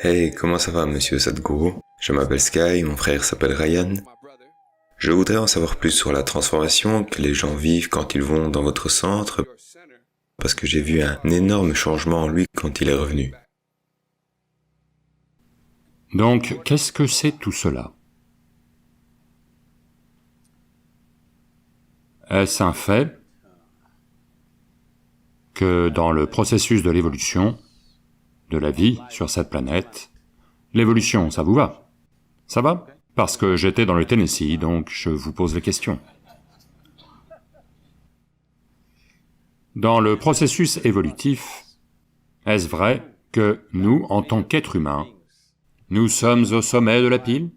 Hey, comment ça va, monsieur Sadhguru? Je m'appelle Sky, mon frère s'appelle Ryan. Je voudrais en savoir plus sur la transformation que les gens vivent quand ils vont dans votre centre, parce que j'ai vu un énorme changement en lui quand il est revenu. Donc, qu'est-ce que c'est tout cela? Est-ce un fait que dans le processus de l'évolution, de la vie sur cette planète, l'évolution, ça vous va? Ça va? Parce que j'étais dans le Tennessee, donc je vous pose les questions. Dans le processus évolutif, est-ce vrai que nous, en tant qu'êtres humains, nous sommes au sommet de la pile?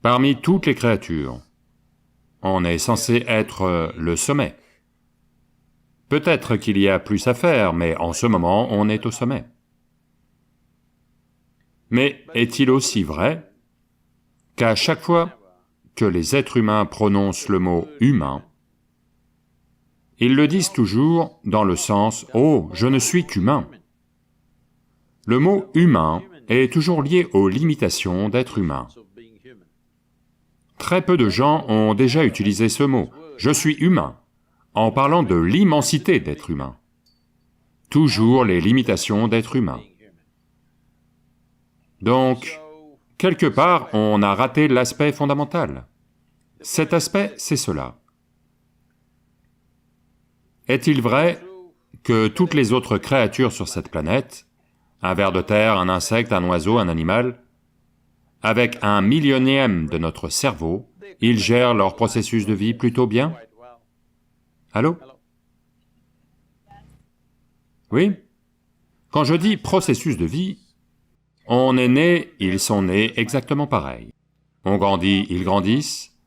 Parmi toutes les créatures, on est censé être le sommet. Peut-être qu'il y a plus à faire, mais en ce moment, on est au sommet. Mais est-il aussi vrai qu'à chaque fois que les êtres humains prononcent le mot « humain », ils le disent toujours dans le sens « oh, je ne suis qu'humain ». Le mot « humain » est toujours lié aux limitations d'être humain. Très peu de gens ont déjà utilisé ce mot « je suis humain » en parlant de l'immensité d'être humain. Toujours les limitations d'être humain. Donc, quelque part, on a raté l'aspect fondamental. Cet aspect, c'est cela. Est-il vrai que toutes les autres créatures sur cette planète, un ver de terre, un insecte, un oiseau, un animal, avec 1/1000e de notre cerveau, ils gèrent leur processus de vie plutôt bien? Allô? Oui? Quand je dis processus de vie, on est né, ils sont nés exactement pareil. On grandit, ils grandissent.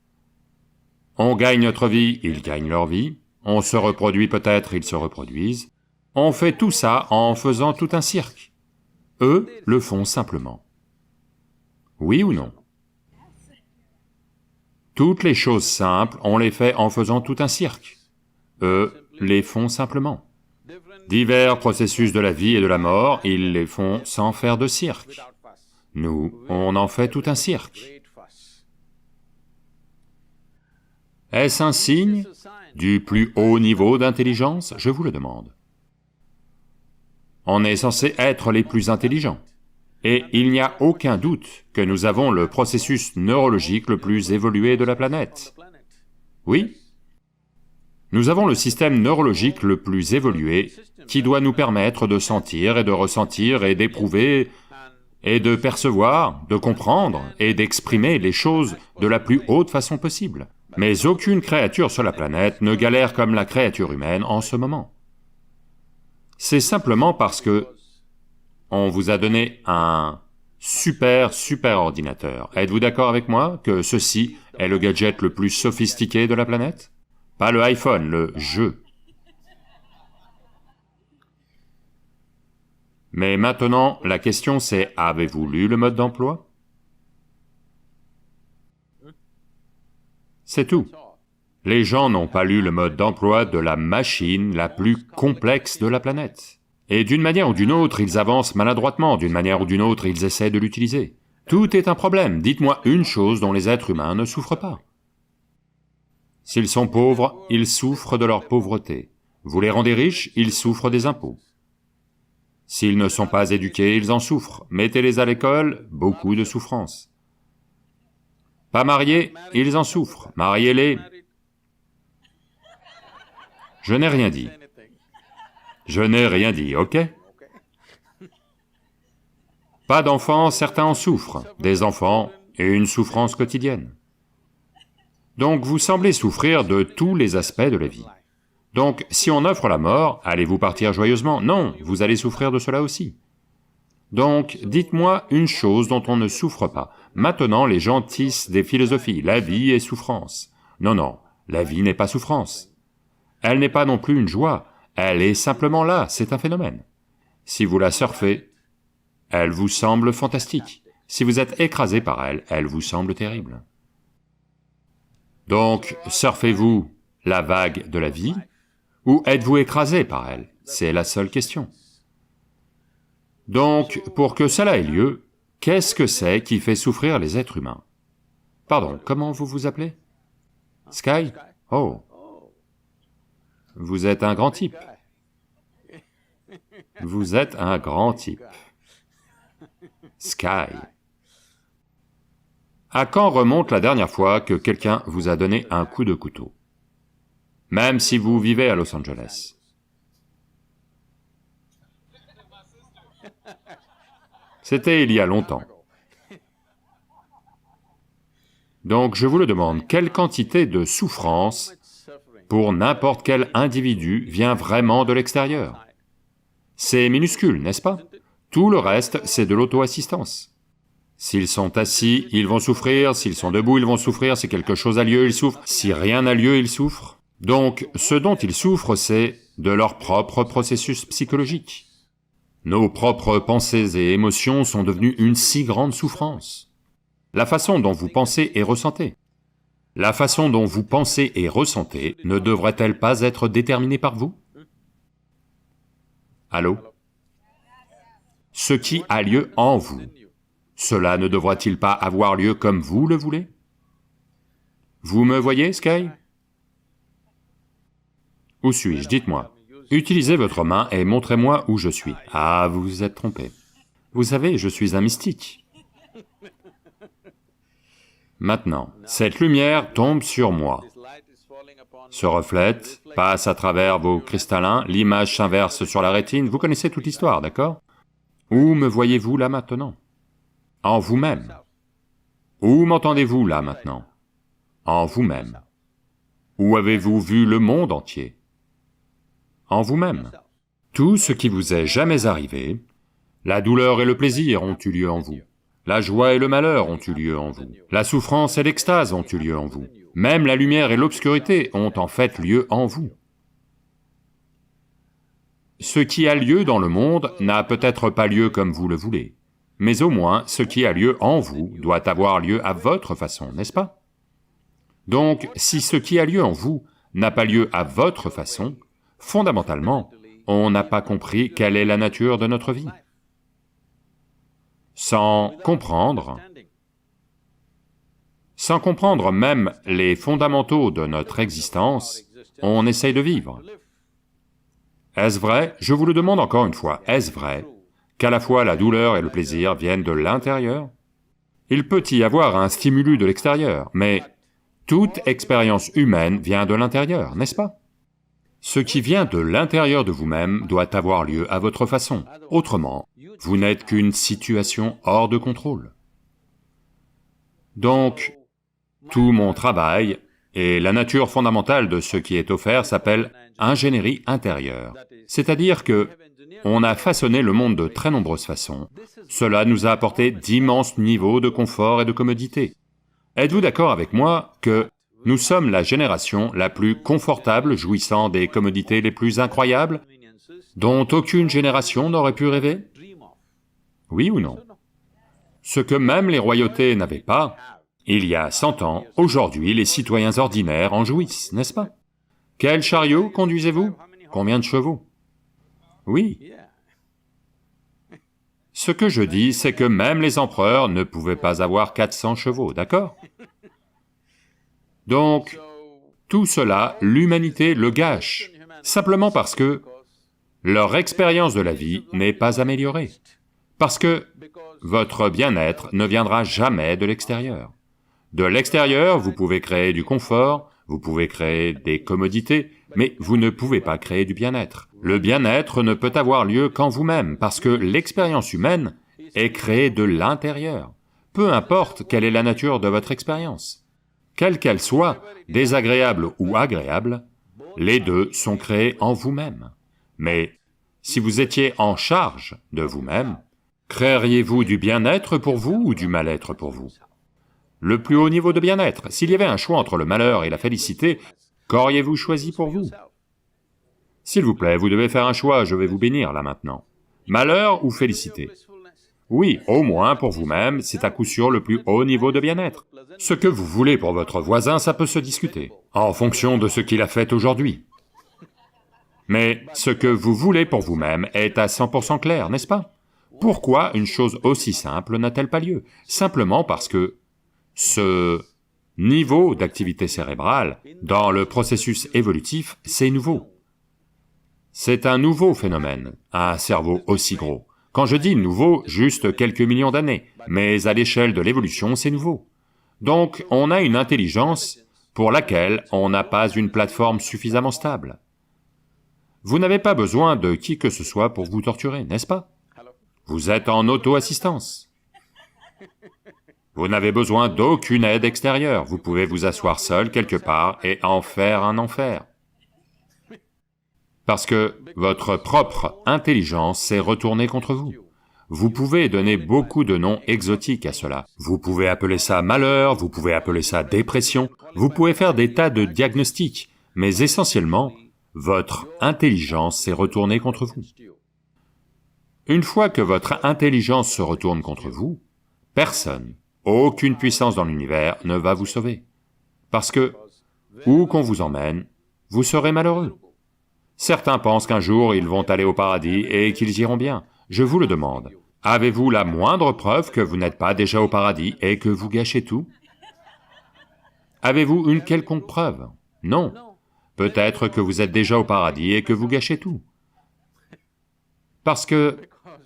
On gagne notre vie, ils gagnent leur vie. On se reproduit peut-être, ils se reproduisent. On fait tout ça en faisant tout un cirque. Eux le font simplement. Oui ou non? Toutes les choses simples, on les fait en faisant tout un cirque. Eux les font simplement. Divers processus de la vie et de la mort, ils les font sans faire de cirque. Nous, on en fait tout un cirque. Est-ce un signe du plus haut niveau d'intelligence? Je vous le demande. On est censé être les plus intelligents. Et il n'y a aucun doute que nous avons le processus neurologique le plus évolué de la planète. Oui? Nous avons le système neurologique le plus évolué qui doit nous permettre de sentir et de ressentir et d'éprouver et de percevoir, de comprendre et d'exprimer les choses de la plus haute façon possible. Mais aucune créature sur la planète ne galère comme la créature humaine en ce moment. C'est simplement parce que on vous a donné un super ordinateur. Êtes-vous d'accord avec moi que ceci est le gadget le plus sophistiqué de la planète? Pas le iPhone, le jeu. Mais maintenant, la question c'est, avez-vous lu le mode d'emploi? C'est tout. Les gens n'ont pas lu le mode d'emploi de la machine la plus complexe de la planète. Et d'une manière ou d'une autre, ils avancent maladroitement, d'une manière ou d'une autre, ils essaient de l'utiliser. Tout est un problème, dites-moi une chose dont les êtres humains ne souffrent pas. S'ils sont pauvres, ils souffrent de leur pauvreté. Vous les rendez riches, ils souffrent des impôts. S'ils ne sont pas éduqués, ils en souffrent. Mettez-les à l'école, beaucoup de souffrance. Pas mariés, ils en souffrent. Mariez-les. Je n'ai rien dit. Je n'ai rien dit, ok? Pas d'enfants, certains en souffrent. Des enfants et une souffrance quotidienne. Donc vous semblez souffrir de tous les aspects de la vie. Donc si on offre la mort, allez-vous partir joyeusement? Non, vous allez souffrir de cela aussi. Donc dites-moi une chose dont on ne souffre pas. Maintenant les gens tissent des philosophies, la vie est souffrance. Non, non, la vie n'est pas souffrance. Elle n'est pas non plus une joie, elle est simplement là, c'est un phénomène. Si vous la surfez, elle vous semble fantastique. Si vous êtes écrasé par elle, elle vous semble terrible. Donc, surfez-vous la vague de la vie, ou êtes-vous écrasé par elle? C'est la seule question. Donc, pour que cela ait lieu, qu'est-ce que c'est qui fait souffrir les êtres humains? Pardon, comment vous vous appelez? Sky? Oh. Vous êtes un grand type. Vous êtes un grand type. Sky. À quand remonte la dernière fois que quelqu'un vous a donné un coup de couteau? Même si vous vivez à Los Angeles. C'était il y a longtemps. Donc je vous le demande, quelle quantité de souffrance pour n'importe quel individu vient vraiment de l'extérieur? C'est minuscule, n'est-ce pas? Tout le reste, c'est de l'auto-assistance. S'ils sont assis, ils vont souffrir, s'ils sont debout, ils vont souffrir, si quelque chose a lieu, ils souffrent, si rien n'a lieu, ils souffrent. Donc, ce dont ils souffrent, c'est de leur propre processus psychologique. Nos propres pensées et émotions sont devenues une si grande souffrance. La façon dont vous pensez et ressentez. La façon dont vous pensez et ressentez ne devrait-elle pas être déterminée par vous? Allô? Ce qui a lieu en vous, cela ne devrait-il pas avoir lieu comme vous le voulez? Vous me voyez, Sky? Où suis-je? Dites-moi. Utilisez votre main et montrez-moi où je suis. Ah, vous vous êtes trompé. Vous savez, je suis un mystique. Maintenant, cette lumière tombe sur moi, se reflète, passe à travers vos cristallins, l'image s'inverse sur la rétine, vous connaissez toute l'histoire, d'accord? Où me voyez-vous là maintenant? En vous-même. Où m'entendez-vous là maintenant? En vous-même. Où avez-vous vu le monde entier? En vous-même. Tout ce qui vous est jamais arrivé, la douleur et le plaisir ont eu lieu en vous. La joie et le malheur ont eu lieu en vous. La souffrance et l'extase ont eu lieu en vous. Même la lumière et l'obscurité ont en fait lieu en vous. Ce qui a lieu dans le monde n'a peut-être pas lieu comme vous le voulez, mais au moins ce qui a lieu en vous doit avoir lieu à votre façon, n'est-ce pas? Donc, si ce qui a lieu en vous n'a pas lieu à votre façon, fondamentalement, on n'a pas compris quelle est la nature de notre vie. Sans comprendre même les fondamentaux de notre existence, on essaye de vivre. Est-ce vrai? Je vous le demande encore une fois, est-ce vrai qu'à la fois la douleur et le plaisir viennent de l'intérieur? Il peut y avoir un stimulus de l'extérieur, mais toute expérience humaine vient de l'intérieur, n'est-ce pas? Ce qui vient de l'intérieur de vous-même doit avoir lieu à votre façon, autrement, vous n'êtes qu'une situation hors de contrôle. Donc, tout mon travail et la nature fondamentale de ce qui est offert s'appelle ingénierie intérieure, c'est-à-dire que on a façonné le monde de très nombreuses façons, cela nous a apporté d'immenses niveaux de confort et de commodité. Êtes-vous d'accord avec moi que nous sommes la génération la plus confortable jouissant des commodités les plus incroyables, dont aucune génération n'aurait pu rêver? Oui ou non? Ce que même les royautés n'avaient pas, il y a 100 ans, aujourd'hui les citoyens ordinaires en jouissent, n'est-ce pas? Quel chariot conduisez-vous? Combien de chevaux? Oui. Ce que je dis, c'est que même les empereurs ne pouvaient pas avoir 400 chevaux, d'accord? Donc, tout cela, l'humanité le gâche, simplement parce que leur expérience de la vie n'est pas améliorée, parce que votre bien-être ne viendra jamais de l'extérieur. De l'extérieur, vous pouvez créer du confort, vous pouvez créer des commodités, mais vous ne pouvez pas créer du bien-être. Le bien-être ne peut avoir lieu qu'en vous-même, parce que l'expérience humaine est créée de l'intérieur, peu importe quelle est la nature de votre expérience. Quelle qu'elle soit, désagréable ou agréable, les deux sont créés en vous-même. Mais si vous étiez en charge de vous-même, créeriez-vous du bien-être pour vous ou du mal-être pour vous? Le plus haut niveau de bien-être, s'il y avait un choix entre le malheur et la félicité, qu'auriez-vous choisi pour vous? S'il vous plaît, vous devez faire un choix, je vais vous bénir là maintenant. Malheur ou félicité? Oui, au moins pour vous-même, c'est à coup sûr le plus haut niveau de bien-être. Ce que vous voulez pour votre voisin, ça peut se discuter, en fonction de ce qu'il a fait aujourd'hui. Mais ce que vous voulez pour vous-même est à 100% clair, n'est-ce pas? Pourquoi une chose aussi simple n'a-t-elle pas lieu? Simplement parce que ce niveau d'activité cérébrale, dans le processus évolutif, c'est nouveau. C'est un nouveau phénomène, un cerveau aussi gros. Quand je dis nouveau, juste quelques millions d'années, mais à l'échelle de l'évolution, c'est nouveau. Donc, on a une intelligence pour laquelle on n'a pas une plateforme suffisamment stable. Vous n'avez pas besoin de qui que ce soit pour vous torturer, n'est-ce pas? Vous êtes en auto-assistance. Vous n'avez besoin d'aucune aide extérieure, vous pouvez vous asseoir seul quelque part et en faire un enfer. Parce que votre propre intelligence s'est retournée contre vous. Vous pouvez donner beaucoup de noms exotiques à cela. Vous pouvez appeler ça malheur, vous pouvez appeler ça dépression, vous pouvez faire des tas de diagnostics, mais essentiellement, votre intelligence s'est retournée contre vous. Une fois que votre intelligence se retourne contre vous, personne, aucune puissance dans l'univers ne va vous sauver. Parce que, où qu'on vous emmène, vous serez malheureux. Certains pensent qu'un jour ils vont aller au paradis et qu'ils iront bien. Je vous le demande, avez-vous la moindre preuve que vous n'êtes pas déjà au paradis et que vous gâchez tout? Avez-vous une quelconque preuve? Non. Peut-être que vous êtes déjà au paradis et que vous gâchez tout. Parce que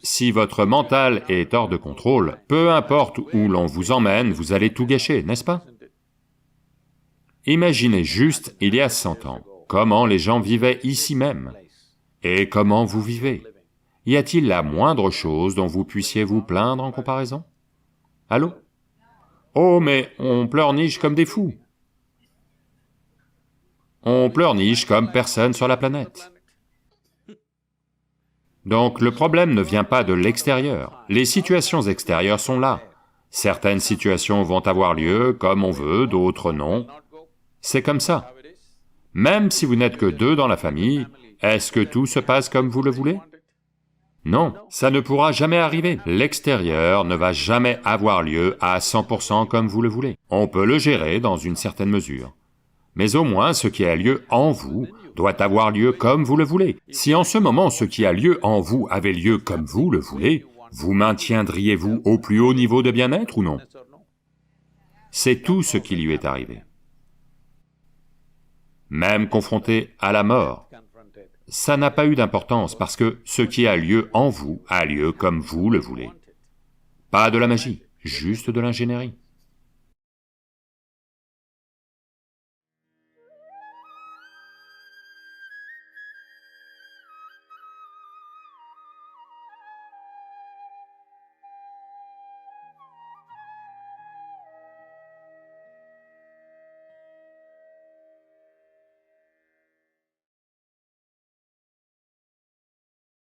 si votre mental est hors de contrôle, peu importe où l'on vous emmène, vous allez tout gâcher, n'est-ce pas? Imaginez juste, il y a 100 ans, comment les gens vivaient ici même, et comment vous vivez. Y a-t-il la moindre chose dont vous puissiez vous plaindre en comparaison? Allô? Oh, mais on pleurniche comme des fous. On pleurniche comme personne sur la planète. Donc le problème ne vient pas de l'extérieur, les situations extérieures sont là. Certaines situations vont avoir lieu comme on veut, d'autres non. C'est comme ça. Même si vous n'êtes que 2 dans la famille, est-ce que tout se passe comme vous le voulez? Non, ça ne pourra jamais arriver. L'extérieur ne va jamais avoir lieu à 100% comme vous le voulez. On peut le gérer dans une certaine mesure. Mais au moins ce qui a lieu en vous doit avoir lieu comme vous le voulez. Si en ce moment ce qui a lieu en vous avait lieu comme vous le voulez, vous maintiendriez-vous au plus haut niveau de bien-être ou non? C'est tout ce qui lui est arrivé. Même confronté à la mort, ça n'a pas eu d'importance parce que ce qui a lieu en vous a lieu comme vous le voulez. Pas de la magie, juste de l'ingénierie.